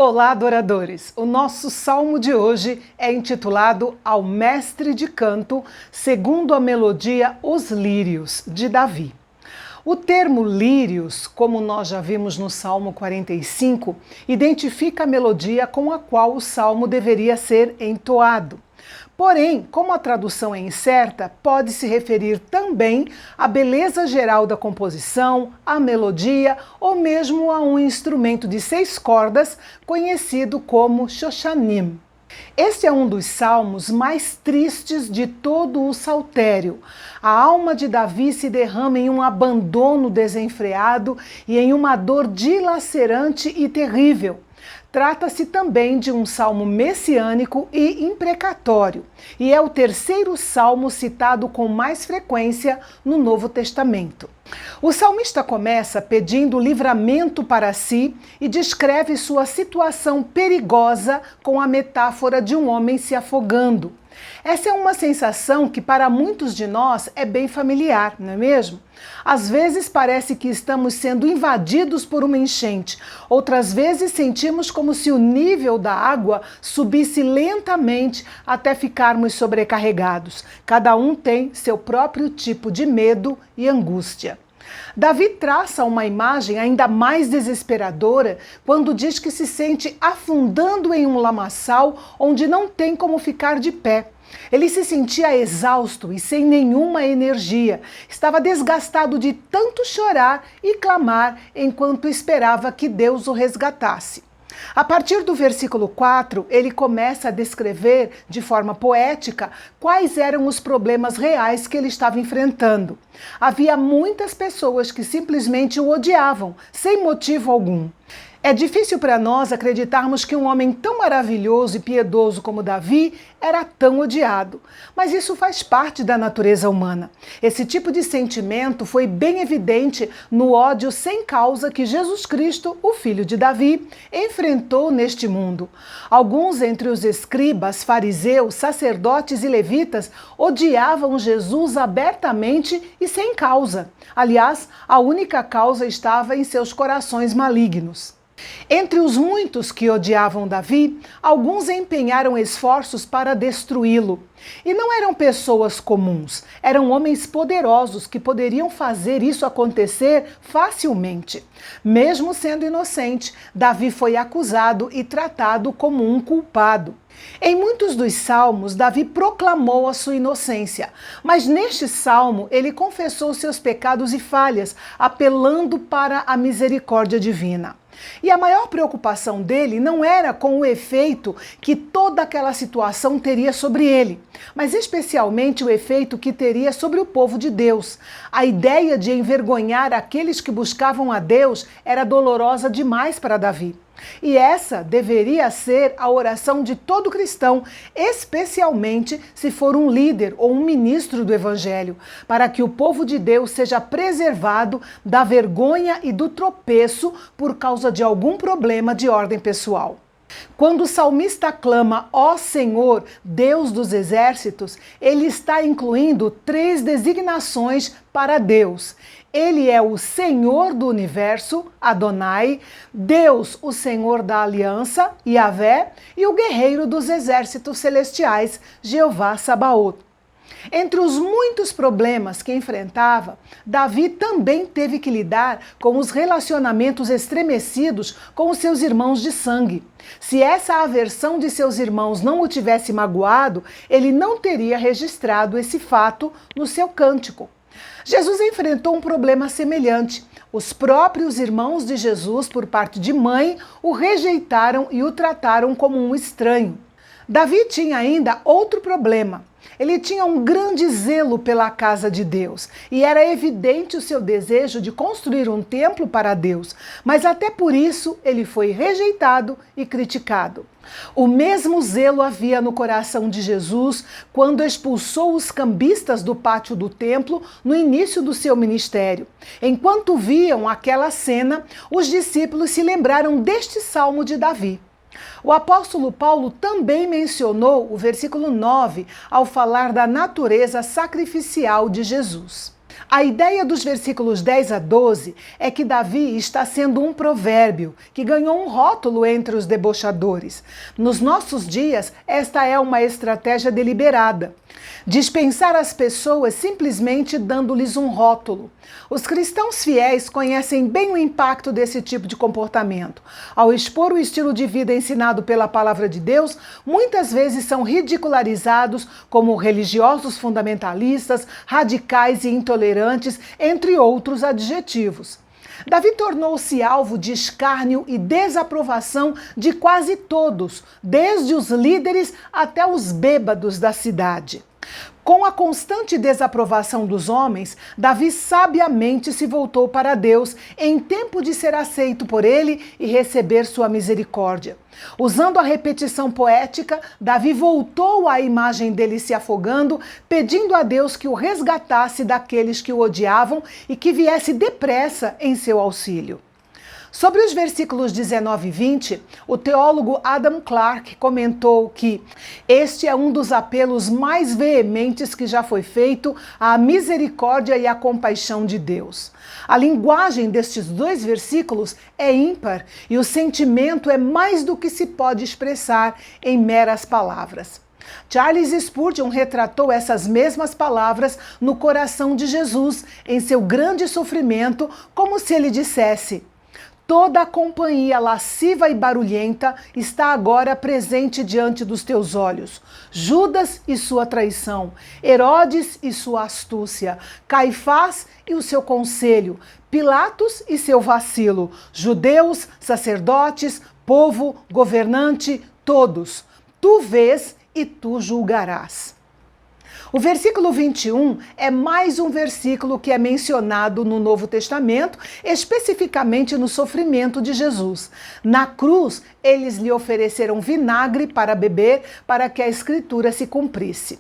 Olá, adoradores! O nosso salmo de hoje é intitulado Ao Mestre de Canto, segundo a melodia Os Lírios, de Davi. O termo lírios, como nós já vimos no Salmo 45, identifica a melodia com a qual o salmo deveria ser entoado. Porém, como a tradução é incerta, pode se referir também à beleza geral da composição, à melodia ou mesmo a um instrumento de 6 cordas conhecido como Shoshanim. Este é um dos salmos mais tristes de todo o saltério. A alma de Davi se derrama em um abandono desenfreado e em uma dor dilacerante e terrível. Trata-se também de um salmo messiânico e imprecatório, e é o terceiro salmo citado com mais frequência no Novo Testamento. O salmista começa pedindo livramento para si e descreve sua situação perigosa com a metáfora de um homem se afogando. Essa é uma sensação que para muitos de nós é bem familiar, não é mesmo? Às vezes parece que estamos sendo invadidos por uma enchente, outras vezes sentimos como se o nível da água subisse lentamente até ficarmos sobrecarregados. Cada um tem seu próprio tipo de medo e angústia. Davi traça uma imagem ainda mais desesperadora quando diz que se sente afundando em um lamaçal onde não tem como ficar de pé. Ele se sentia exausto e sem nenhuma energia. Estava desgastado de tanto chorar e clamar enquanto esperava que Deus o resgatasse. A partir do versículo 4, ele começa a descrever de forma poética quais eram os problemas reais que ele estava enfrentando. Havia muitas pessoas que simplesmente o odiavam, sem motivo algum. É difícil para nós acreditarmos que um homem tão maravilhoso e piedoso como Davi era tão odiado. Mas isso faz parte da natureza humana. Esse tipo de sentimento foi bem evidente no ódio sem causa que Jesus Cristo, o filho de Davi, enfrentou neste mundo. Alguns entre os escribas, fariseus, sacerdotes e levitas odiavam Jesus abertamente e sem causa. Aliás, a única causa estava em seus corações malignos. Entre os muitos que odiavam Davi, alguns empenharam esforços para destruí-lo. E não eram pessoas comuns, eram homens poderosos que poderiam fazer isso acontecer facilmente. Mesmo sendo inocente, Davi foi acusado e tratado como um culpado. Em muitos dos salmos, Davi proclamou a sua inocência, mas neste salmo ele confessou seus pecados e falhas, apelando para a misericórdia divina. E a maior preocupação dele não era com o efeito que toda aquela situação teria sobre ele, mas especialmente o efeito que teria sobre o povo de Deus. A ideia de envergonhar aqueles que buscavam a Deus era dolorosa demais para Davi. E essa deveria ser a oração de todo cristão, especialmente se for um líder ou um ministro do Evangelho, para que o povo de Deus seja preservado da vergonha e do tropeço por causa de algum problema de ordem pessoal. Quando o salmista clama, ó Senhor, Deus dos exércitos, ele está incluindo 3 designações para Deus. Ele é o Senhor do universo, Adonai, Deus, o Senhor da aliança, Yahvé, e o guerreiro dos exércitos celestiais, Jeová Sabaoth. Entre os muitos problemas que enfrentava, Davi também teve que lidar com os relacionamentos estremecidos com os seus irmãos de sangue. Se essa aversão de seus irmãos não o tivesse magoado, ele não teria registrado esse fato no seu cântico. Jesus enfrentou um problema semelhante. Os próprios irmãos de Jesus, por parte de mãe, o rejeitaram e o trataram como um estranho. Davi tinha ainda outro problema. Ele tinha um grande zelo pela casa de Deus e era evidente o seu desejo de construir um templo para Deus, mas até por isso ele foi rejeitado e criticado. O mesmo zelo havia no coração de Jesus quando expulsou os cambistas do pátio do templo no início do seu ministério. Enquanto viam aquela cena, os discípulos se lembraram deste salmo de Davi. O apóstolo Paulo também mencionou o versículo 9 ao falar da natureza sacrificial de Jesus. A ideia dos versículos 10 a 12 é que Davi está sendo um provérbio que ganhou um rótulo entre os debochadores. Nos nossos dias, esta é uma estratégia deliberada. Dispensar as pessoas simplesmente dando-lhes um rótulo. Os cristãos fiéis conhecem bem o impacto desse tipo de comportamento. Ao expor o estilo de vida ensinado pela palavra de Deus, muitas vezes são ridicularizados como religiosos fundamentalistas, radicais e intolerantes, entre outros adjetivos. Davi tornou-se alvo de escárnio e desaprovação de quase todos, desde os líderes até os bêbados da cidade. Com a constante desaprovação dos homens, Davi sabiamente se voltou para Deus em tempo de ser aceito por ele e receber sua misericórdia. Usando a repetição poética, Davi voltou à imagem dele se afogando, pedindo a Deus que o resgatasse daqueles que o odiavam e que viesse depressa em seu auxílio. Sobre os versículos 19 e 20, o teólogo Adam Clarke comentou que este é um dos apelos mais veementes que já foi feito à misericórdia e à compaixão de Deus. A linguagem destes dois versículos é ímpar e o sentimento é mais do que se pode expressar em meras palavras. Charles Spurgeon retratou essas mesmas palavras no coração de Jesus em seu grande sofrimento, como se ele dissesse: toda a companhia lasciva e barulhenta está agora presente diante dos teus olhos. Judas e sua traição, Herodes e sua astúcia, Caifás e o seu conselho, Pilatos e seu vacilo, judeus, sacerdotes, povo, governante, todos. Tu vês e tu julgarás. O versículo 21 é mais um versículo que é mencionado no Novo Testamento, especificamente no sofrimento de Jesus. Na cruz, eles lhe ofereceram vinagre para beber, para que a Escritura se cumprisse.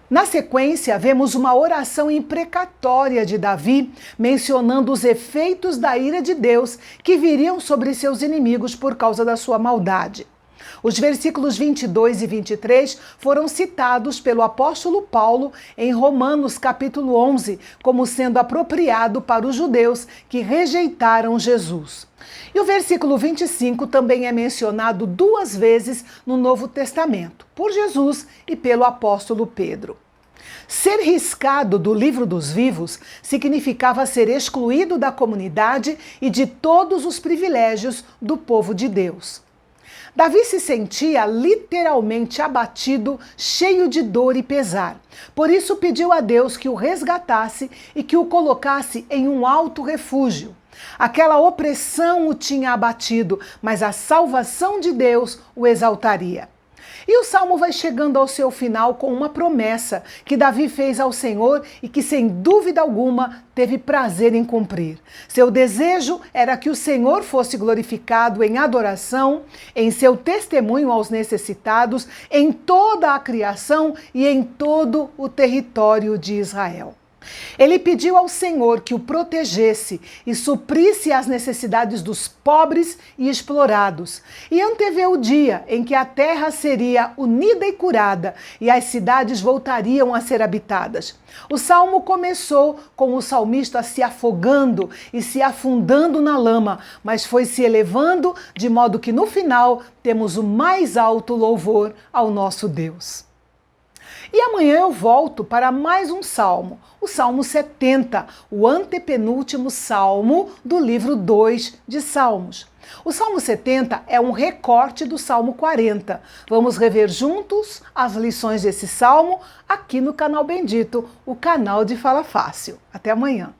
Na sequência, vemos uma oração imprecatória de Davi, mencionando os efeitos da ira de Deus que viriam sobre seus inimigos por causa da sua maldade. Os versículos 22 e 23 foram citados pelo apóstolo Paulo em Romanos capítulo 11 como sendo apropriado para os judeus que rejeitaram Jesus. E o versículo 25 também é mencionado duas vezes no Novo Testamento, por Jesus e pelo apóstolo Pedro. Ser riscado do livro dos vivos significava ser excluído da comunidade e de todos os privilégios do povo de Deus. Davi se sentia literalmente abatido, cheio de dor e pesar. Por isso pediu a Deus que o resgatasse e que o colocasse em um alto refúgio. Aquela opressão o tinha abatido, mas a salvação de Deus o exaltaria. E o salmo vai chegando ao seu final com uma promessa que Davi fez ao Senhor e que, sem dúvida alguma, teve prazer em cumprir. Seu desejo era que o Senhor fosse glorificado em adoração, em seu testemunho aos necessitados, em toda a criação e em todo o território de Israel. Ele pediu ao Senhor que o protegesse e suprisse as necessidades dos pobres e explorados, e anteveu o dia em que a terra seria unida e curada e as cidades voltariam a ser habitadas. O salmo começou com o salmista se afogando e se afundando na lama, mas foi se elevando de modo que no final temos o mais alto louvor ao nosso Deus. E amanhã eu volto para mais um salmo, o Salmo 70, o antepenúltimo salmo do livro 2 de Salmos. O Salmo 70 é um recorte do Salmo 40. Vamos rever juntos as lições desse salmo aqui no canal Bendito, o canal de Fala Fácil. Até amanhã.